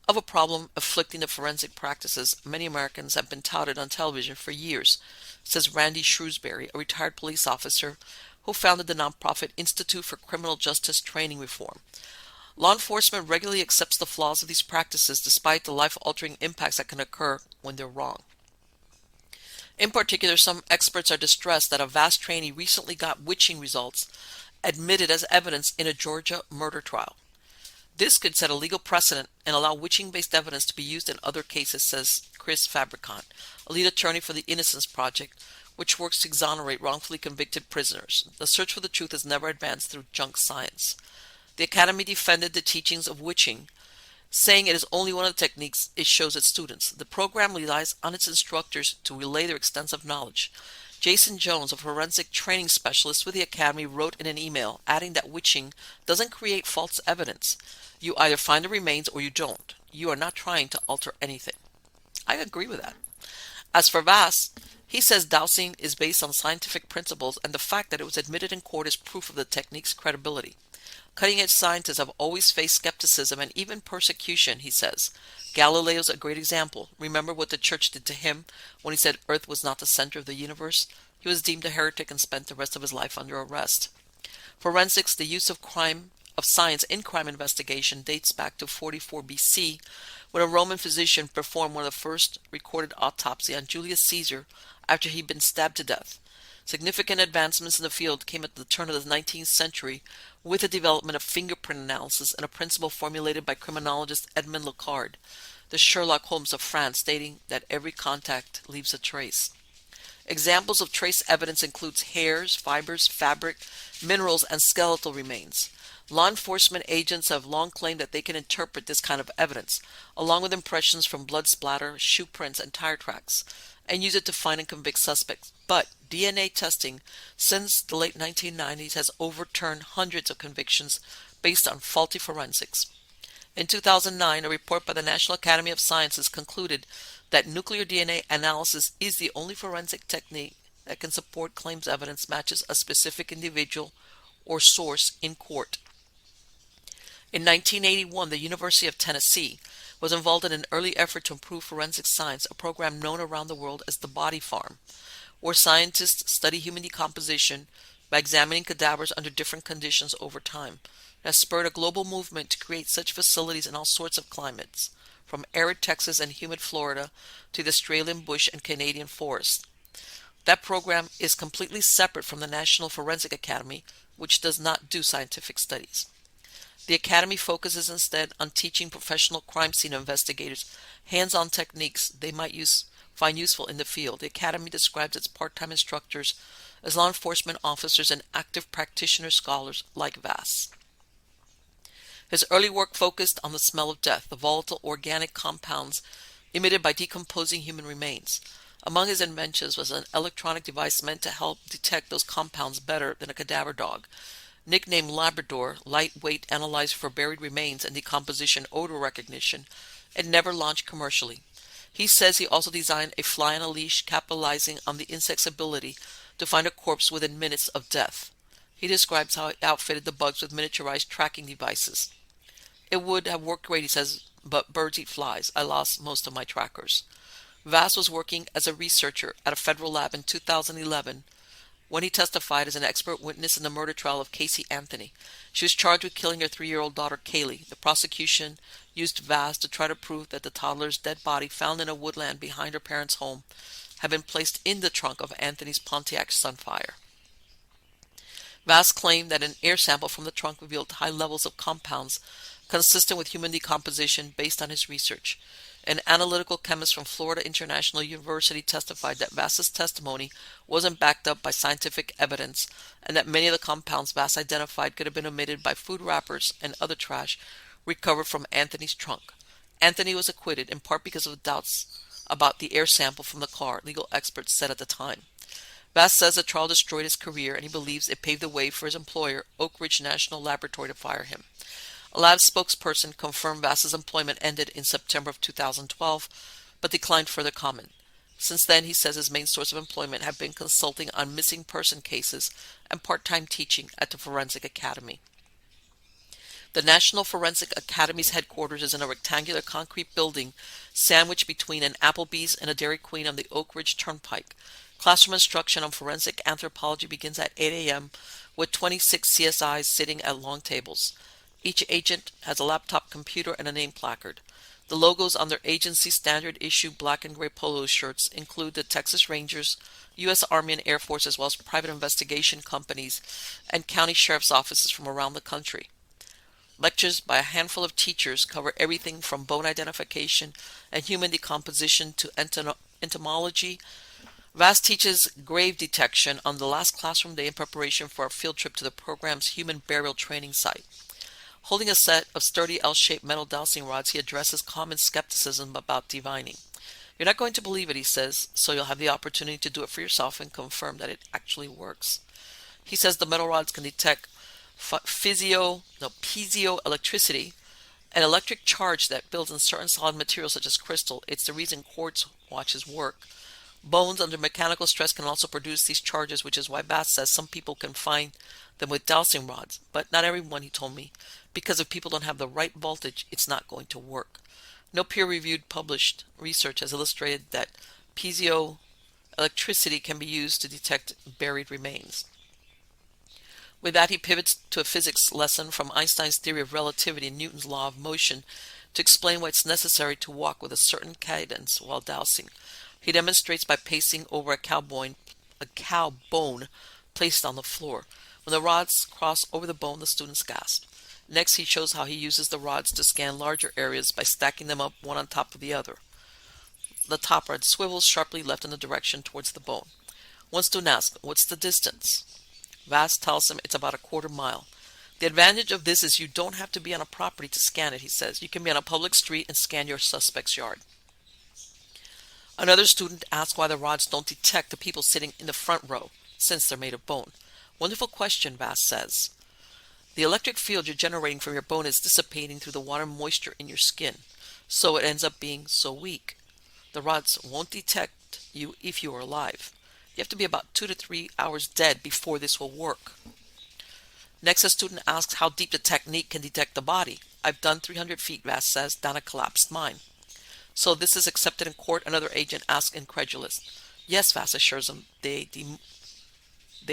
of a problem afflicting the forensic practices many Americans have been touted on television for years, says Randy Shrewsbury, a retired police officer who founded the nonprofit Institute for Criminal Justice Training Reform. Law enforcement regularly accepts the flaws of these practices despite the life-altering impacts that can occur when they're wrong. In particular, some experts are distressed that a vast trainee recently got witching results admitted as evidence in a Georgia murder trial. This could set a legal precedent and allow witching-based evidence to be used in other cases, says Chris Fabricant, a lead attorney for the Innocence Project, which works to exonerate wrongfully convicted prisoners. The search for the truth has never advanced through junk science. The Academy defended the teachings of witching, saying it is only one of the techniques it shows its students. The program relies on its instructors to relay their extensive knowledge. Jason Jones, a forensic training specialist with the Academy, wrote in an email, adding that witching doesn't create false evidence. You either find the remains or you don't. You are not trying to alter anything. I agree with that. As for Vass, he says dowsing is based on scientific principles, and the fact that it was admitted in court is proof of the technique's credibility. Cutting-edge scientists have always faced skepticism and even persecution, he says. Galileo's a great example. Remember what the church did to him when he said Earth was not the center of the universe? He was deemed a heretic and spent the rest of his life under arrest. Forensics, the use of science in crime investigation, dates back to 44 BC, when a Roman physician performed one of the first recorded autopsy on Julius Caesar after he'd been stabbed to death. Significant advancements in the field came at the turn of the 19th century with the development of fingerprint analysis and a principle formulated by criminologist Edmond Locard, the Sherlock Holmes of France, stating that every contact leaves a trace. Examples of trace evidence includes hairs, fibers, fabric, minerals, and skeletal remains. Law enforcement agents have long claimed that they can interpret this kind of evidence, along with impressions from blood splatter, shoe prints, and tire tracks, and use it to find and convict suspects. But DNA testing since the late 1990s has overturned hundreds of convictions based on faulty forensics. In 2009, a report by the National Academy of Sciences concluded that nuclear DNA analysis is the only forensic technique that can support claims evidence matches a specific individual or source in court. In 1981, the University of Tennessee was involved in an early effort to improve forensic science, a program known around the world as the Body Farm, where scientists study human decomposition by examining cadavers under different conditions over time. It has spurred a global movement to create such facilities in all sorts of climates, from arid Texas and humid Florida to the Australian bush and Canadian forest. That program is completely separate from the National Forensic Academy, which does not do scientific studies. The Academy focuses instead on teaching professional crime scene investigators hands-on techniques they might find useful in the field. The Academy describes its part-time instructors as law enforcement officers and active practitioner scholars like Vass. His early work focused on the smell of death, the volatile organic compounds emitted by decomposing human remains. Among his inventions was an electronic device meant to help detect those compounds better than a cadaver dog. Nicknamed Labrador, lightweight analyzer for buried remains and decomposition odor recognition, and never launched commercially. He says he also designed a fly on a leash capitalizing on the insect's ability to find a corpse within minutes of death. He describes how he outfitted the bugs with miniaturized tracking devices. It would have worked great, he says, but birds eat flies. I lost most of my trackers. Vass was working as a researcher at a federal lab in 2011 when he testified as an expert witness in the murder trial of Casey Anthony. She was charged with killing her 3-year-old daughter, Kaylee. The prosecution used Vass to try to prove that the toddler's dead body found in a woodland behind her parents' home had been placed in the trunk of Anthony's Pontiac Sunfire. Vass claimed that an air sample from the trunk revealed high levels of compounds consistent with human decomposition based on his research. An analytical chemist from Florida International University testified that Vass's testimony wasn't backed up by scientific evidence and that many of the compounds Vass identified could have been emitted by food wrappers and other trash recovered from Anthony's trunk. Anthony was acquitted in part because of doubts about the air sample from the car, legal experts said at the time. Bass says the trial destroyed his career and he believes it paved the way for his employer, Oak Ridge National Laboratory, to fire him. A lab spokesperson confirmed Bass's employment ended in September of 2012, but declined further comment. Since then, he says his main source of employment have been consulting on missing person cases and part-time teaching at the Forensic Academy. The National Forensic Academy's headquarters is in a rectangular concrete building sandwiched between an Applebee's and a Dairy Queen on the Oak Ridge Turnpike. Classroom instruction on forensic anthropology begins at 8 a.m. with 26 CSIs sitting at long tables. Each agent has a laptop computer and a name placard. The logos on their agency standard issue black and gray polo shirts include the Texas Rangers, U.S. Army and Air Force, as well as private investigation companies and county sheriff's offices from around the country. Lectures by a handful of teachers cover everything from bone identification and human decomposition to entomology. Vass teaches grave detection on the last classroom day in preparation for a field trip to the program's human burial training site. Holding a set of sturdy L-shaped metal dowsing rods, he addresses common skepticism about divining. You're not going to believe it, he says, so you'll have the opportunity to do it for yourself and confirm that it actually works. He says the metal rods can detect piezoelectricity, an electric charge that builds in certain solid materials such as crystal. It's the reason quartz watches work. Bones under mechanical stress can also produce these charges, which is why Bass says some people can find them with dowsing rods, but not everyone, he told me, because if people don't have the right voltage, it's not going to work. No peer-reviewed published research has illustrated that piezoelectricity can be used to detect buried remains. With that, he pivots to a physics lesson from Einstein's theory of relativity and Newton's law of motion to explain why it's necessary to walk with a certain cadence while dowsing. He demonstrates by pacing over a cow bone placed on the floor. When the rods cross over the bone, the students gasp. Next, he shows how he uses the rods to scan larger areas by stacking them up one on top of the other. The top rod swivels sharply left in the direction towards the bone. One student asks, "What's the distance?" Vass tells him it's about a quarter mile. The advantage of this is you don't have to be on a property to scan it, he says. You can be on a public street and scan your suspect's yard. Another student asks why the rods don't detect the people sitting in the front row, since they're made of bone. Wonderful question, Vass says. The electric field you're generating from your bone is dissipating through the water moisture in your skin, so it ends up being so weak. The rods won't detect you if you are alive. You have to be about 2 to 3 hours dead before this will work. Next, a student asks how deep the technique can detect the body. I've done 300 feet, Vass says, down a collapsed mine. So this is accepted in court, another agent asks, incredulous. Yes, Vass assures him. They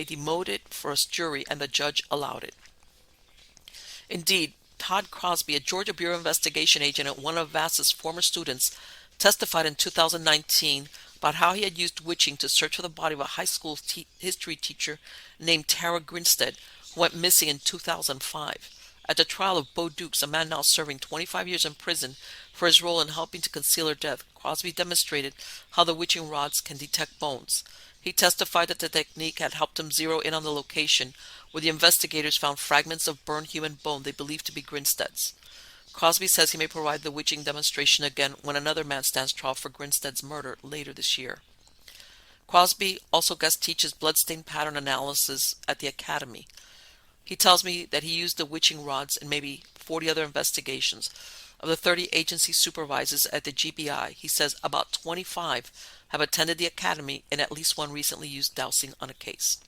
demoted it for a jury and the judge allowed it. Indeed, Todd Crosby, a Georgia Bureau of Investigation agent and one of Vass's former students, testified in 2019 about how he had used witching to search for the body of a high school history teacher named Tara Grinstead, who went missing in 2005. At the trial of Bo Dukes, a man now serving 25 years in prison for his role in helping to conceal her death, Crosby demonstrated how the witching rods can detect bones. He testified that the technique had helped him zero in on the location where the investigators found fragments of burned human bone they believed to be Grinstead's. Crosby says he may provide the witching demonstration again when another man stands trial for Grinstead's murder later this year. Crosby also guest teaches bloodstain pattern analysis at the academy. He tells me that he used the witching rods in maybe 40 other investigations. Of the 30 agency supervisors at the GBI, he says about 25 have attended the academy and at least one recently used dowsing on a case.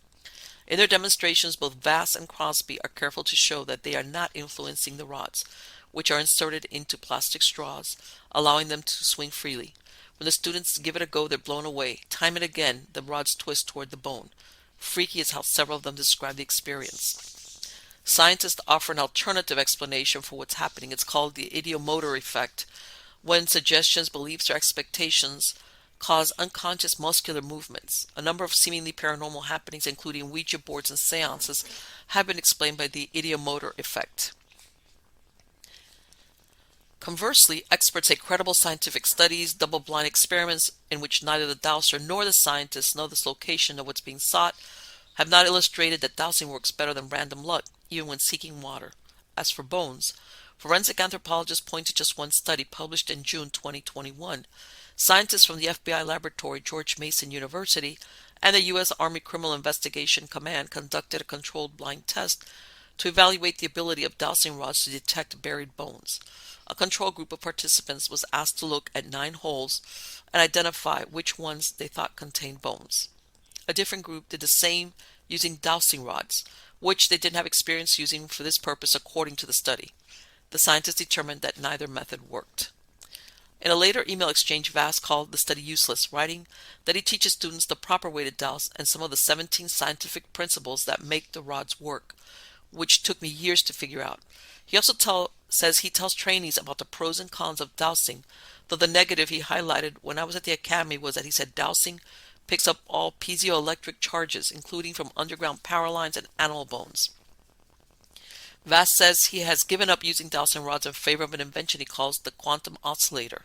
In their demonstrations, both Vass and Crosby are careful to show that they are not influencing the rods, which are inserted into plastic straws, allowing them to swing freely. When the students give it a go, they're blown away. Time and again, the rods twist toward the bone. Freaky is how several of them describe the experience. Scientists offer an alternative explanation for what's happening. It's called the ideomotor effect, when suggestions, beliefs, or expectations cause unconscious muscular movements. A number of seemingly paranormal happenings, including Ouija boards and seances, have been explained by the ideomotor effect. Conversely, experts say credible scientific studies, double-blind experiments in which neither the dowser nor the scientists know the location of what's being sought, have not illustrated that dowsing works better than random luck, even when seeking water. As for bones, forensic anthropologists point to just one study published in June 2021. Scientists from the FBI laboratory, George Mason University, and the U.S. Army Criminal Investigation Command conducted a controlled blind test to evaluate the ability of dowsing rods to detect buried bones. A control group of participants was asked to look at 9 holes and identify which ones they thought contained bones. A different group did the same using dowsing rods, which they didn't have experience using for this purpose according to the study. The scientists determined that neither method worked. In a later email exchange, Vass called the study useless, writing that he teaches students the proper way to douse and some of the 17 scientific principles that make the rods work, which took me years to figure out. He also says he tells trainees about the pros and cons of dowsing, though the negative he highlighted when I was at the academy was that he said dowsing picks up all piezoelectric charges, including from underground power lines and animal bones. Vass says he has given up using dowsing rods in favor of an invention he calls the quantum oscillator.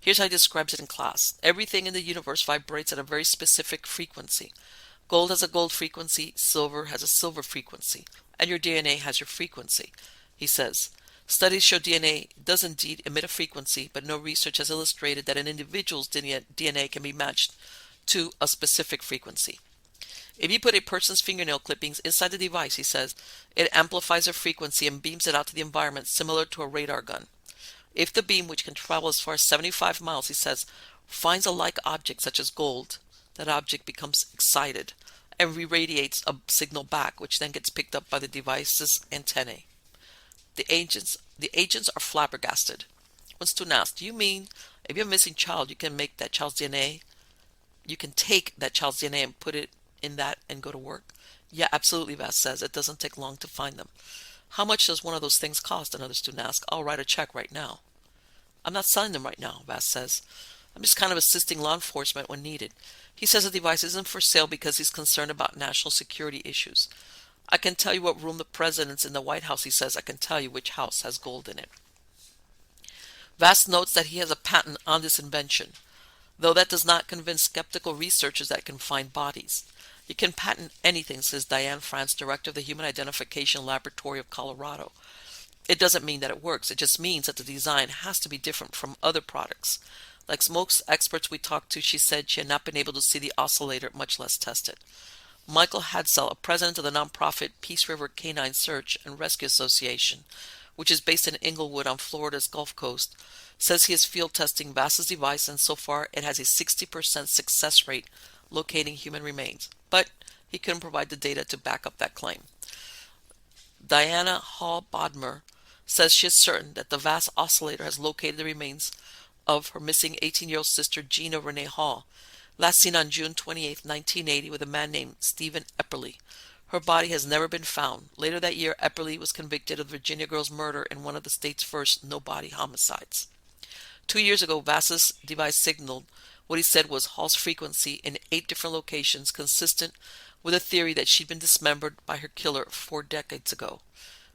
Here's how he describes it in class. Everything in the universe vibrates at a very specific frequency. Gold has a gold frequency, silver has a silver frequency, and your DNA has your frequency. He says, studies show DNA does indeed emit a frequency, but no research has illustrated that an individual's DNA can be matched to a specific frequency. If you put a person's fingernail clippings inside the device, he says, it amplifies their frequency and beams it out to the environment similar to a radar gun. If the beam, which can travel as far as 75 miles, he says, finds a like object such as gold, that object becomes excited and re-radiates a signal back, which then gets picked up by the device's antennae. The agents are flabbergasted. When student asked, do you mean if you have a missing child, you can make that child's DNA? You can take that child's DNA and put it in that and go to work? Yeah, absolutely, Vass says. It doesn't take long to find them. How much does one of those things cost? Another student asked. I'll write a check right now. I'm not selling them right now, Vass says. I'm just kind of assisting law enforcement when needed. He says the device isn't for sale because he's concerned about national security issues. I can tell you what room the president's in the White House, he says. I can tell you which house has gold in it. Vass notes that he has a patent on this invention, though that does not convince skeptical researchers that it can find bodies. You can patent anything, says Diane France, director of the Human Identification Laboratory of Colorado. It doesn't mean that it works. It just means that the design has to be different from other products. Like most experts we talked to, she said she had not been able to see the oscillator, much less test it. Michael Hadsell, a president of the nonprofit Peace River Canine Search and Rescue Association, which is based in Inglewood on Florida's Gulf Coast, says he is field testing Vass's device and so far it has a 60% success rate locating human remains. But he couldn't provide the data to back up that claim. Diana Hall Bodmer says she is certain that the Vass oscillator has located the remains of her missing 18-year-old sister Gina Renee Hall, last seen on June 28, 1980, with a man named Stephen Epperly. Her body has never been found. Later that year, Epperly was convicted of the Virginia girl's murder in one of the state's first no-body homicides. 2 years ago, Vass's device signaled what he said was Hall's frequency in 8 different locations, consistent with a theory that she'd been dismembered by her killer 4 decades ago.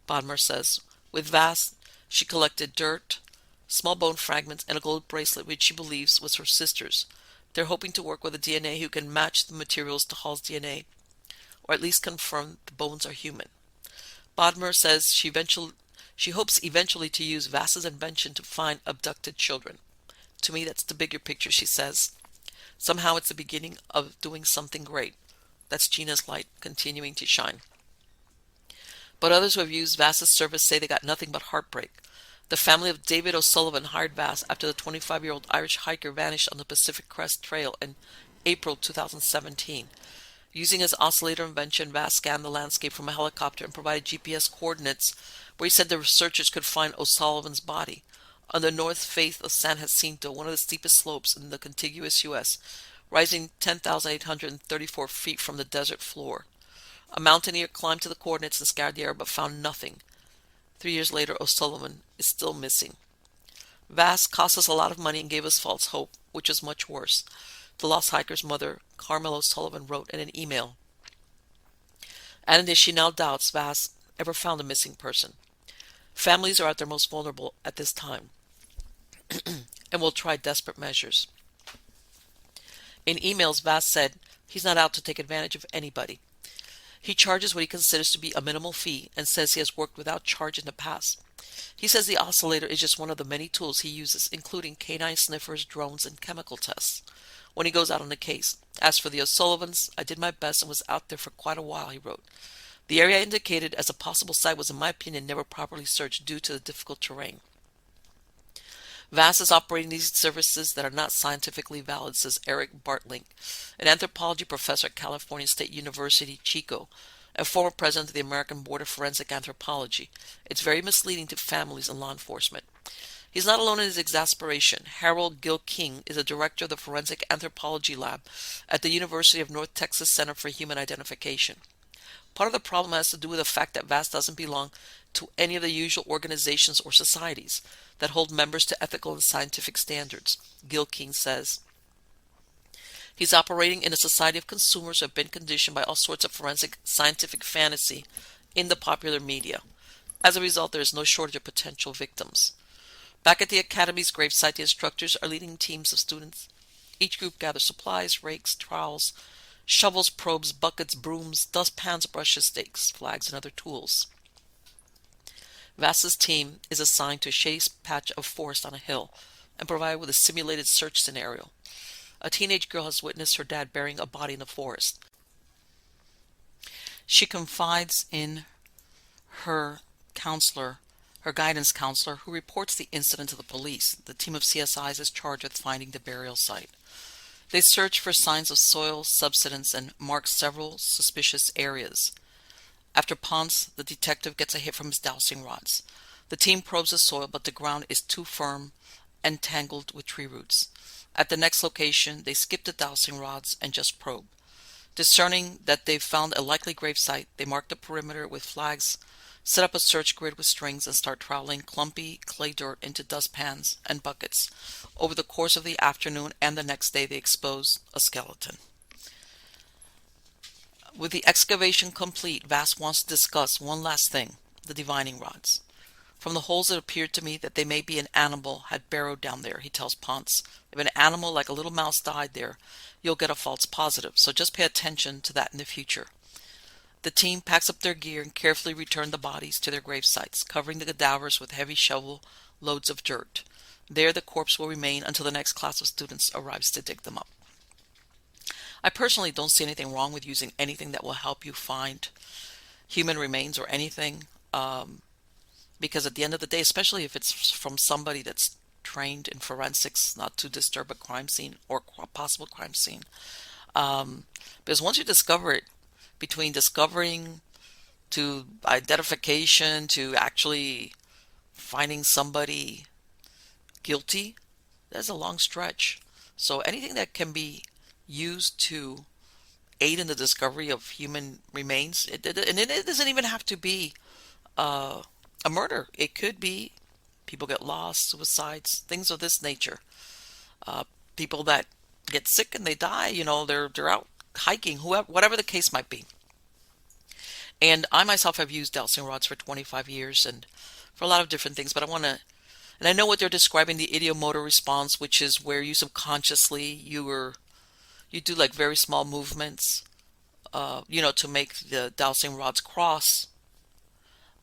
Bodmer says, with Vass, she collected dirt, small bone fragments, and a gold bracelet which she believes was her sister's. They're hoping to work with a DNA who can match the materials to Hall's DNA, or at least confirm the bones are human. Bodmer says she hopes eventually to use Vass's invention to find abducted children. To me, that's the bigger picture, she says. Somehow it's the beginning of doing something great. That's Gina's light continuing to shine. But others who have used Vass's service say they got nothing but heartbreak. The family of David O'Sullivan hired Vass after the 25-year-old Irish hiker vanished on the Pacific Crest Trail in April 2017. Using his oscillator invention, Vass scanned the landscape from a helicopter and provided GPS coordinates where he said the researchers could find O'Sullivan's body on the north face of San Jacinto, one of the steepest slopes in the contiguous U.S., rising 10,834 feet from the desert floor. A mountaineer climbed to the coordinates and scoured the area but found nothing. 3 years later, O'Sullivan is still missing. Vass cost us a lot of money and gave us false hope, which is much worse, the lost hiker's mother, Carmel O'Sullivan, wrote in an email. Adding that she now doubts Vass ever found a missing person. Families are at their most vulnerable at this time and will try desperate measures. In emails, Vass said he's not out to take advantage of anybody. He charges what he considers to be a minimal fee and says he has worked without charge in the past. He says the oscillator is just one of the many tools he uses, including canine sniffers, drones, and chemical tests, when he goes out on a case. As for the O'Sullivans, I did my best and was out there for quite a while, he wrote. The area indicated as a possible site was, in my opinion, never properly searched due to the difficult terrain. VAST is operating these services that are not scientifically valid, says Eric Bartling, an anthropology professor at California State University, Chico, and former president of the American Board of Forensic Anthropology. It's very misleading to families and law enforcement. He's not alone in his exasperation. Harold Gill King is a director of the Forensic Anthropology Lab at the University of North Texas Center for Human Identification. Part of the problem has to do with the fact that VAST doesn't belong to any of the usual organizations or societies that hold members to ethical and scientific standards, Gil King says. He's operating in a society of consumers who have been conditioned by all sorts of forensic scientific fantasy in the popular media. As a result, there is no shortage of potential victims. Back at the Academy's gravesite, the instructors are leading teams of students. Each group gathers supplies, rakes, trowels, shovels, probes, buckets, brooms, dustpans, brushes, stakes, flags, and other tools. VAST's team is assigned to a shady patch of forest on a hill and provided with a simulated search scenario. A teenage girl has witnessed her dad burying a body in the forest. She confides in her counselor, her guidance counselor, who reports the incident to the police. The team of CSIs is charged with finding the burial site. They search for signs of soil subsidence and mark several suspicious areas. After Ponce, the detective gets a hit from his dowsing rods. The team probes the soil, but the ground is too firm and tangled with tree roots. At the next location, they skip the dowsing rods and just probe. Discerning that they've found a likely gravesite, they mark the perimeter with flags, set up a search grid with strings, and start troweling clumpy clay dirt into dustpans and buckets. Over the course of the afternoon and the next day, they expose a skeleton. With the excavation complete, Vass wants to discuss one last thing, the divining rods. From the holes, it appeared to me that they may be an animal had burrowed down there, he tells Ponce. If an animal like a little mouse died there, you'll get a false positive, so just pay attention to that in the future. The team packs up their gear and carefully return the bodies to their grave sites, covering the cadavers with heavy shovel loads of dirt. There the corpse will remain until the next class of students arrives to dig them up. I personally don't see anything wrong with using anything that will help you find human remains or anything, because at the end of the day, especially if it's from somebody that's trained in forensics, not to disturb a crime scene or a possible crime scene, because once you discover it, between discovering to identification to actually finding somebody guilty, there's a long stretch. So anything that can be used to aid in the discovery of human remains, and it doesn't even have to be a murder. It could be people get lost, suicides, things of this nature. People that get sick and they die, they're out hiking, whoever, whatever the case might be. And I myself have used dowsing rods for 25 years and for a lot of different things, but and I know what they're describing, the ideomotor response, which is where you subconsciously, you do like very small movements, to make the dowsing rods cross,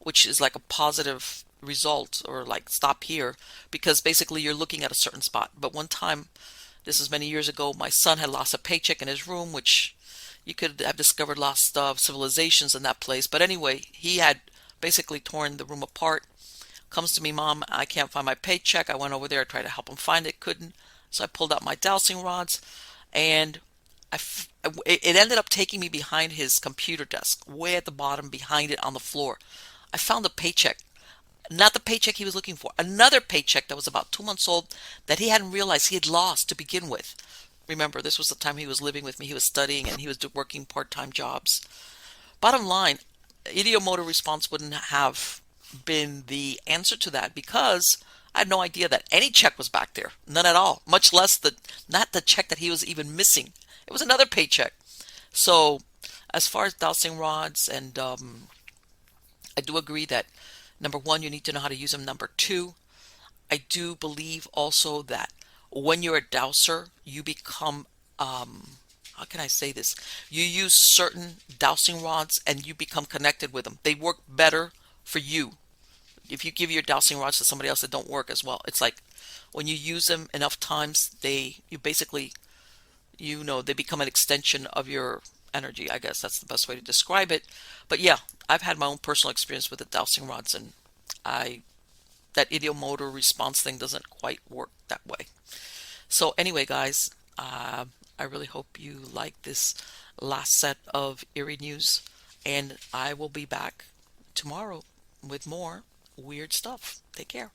which is like a positive result, or like stop here, because basically you're looking at a certain spot. But one time, this is many years ago, my son had lost a paycheck in his room, which you could have discovered lost civilizations in that place. But anyway, he had basically torn the room apart. Comes to me, Mom, I can't find my paycheck. I went over there, I tried to help him find it, couldn't. So I pulled out my dowsing rods, and it ended up taking me behind his computer desk, way at the bottom, behind it on the floor. I found a paycheck. Not the paycheck he was looking for. Another paycheck that was about 2 months old that he hadn't realized he had lost to begin with. Remember, this was the time he was living with me. He was studying and he was working part-time jobs. Bottom line, ideomotor response wouldn't have been the answer to that, because I had no idea that any check was back there. None at all. Much less not the check that he was even missing. It was another paycheck. So as far as dowsing rods, and I do agree that, number one, you need to know how to use them. Number two, I do believe also that when you're a dowser, you become, how can I say this? You use certain dowsing rods and you become connected with them. They work better for you. if you give your dowsing rods to somebody else that don't work as well, it's like when you use them enough times, you basically, they become an extension of your energy. I guess that's the best way to describe it. But yeah, I've had my own personal experience with the dowsing rods, and I that ideomotor response thing doesn't quite work that way. So anyway, guys, I really hope you like this last set of eerie news, and I will be back tomorrow with more weird stuff. Take care.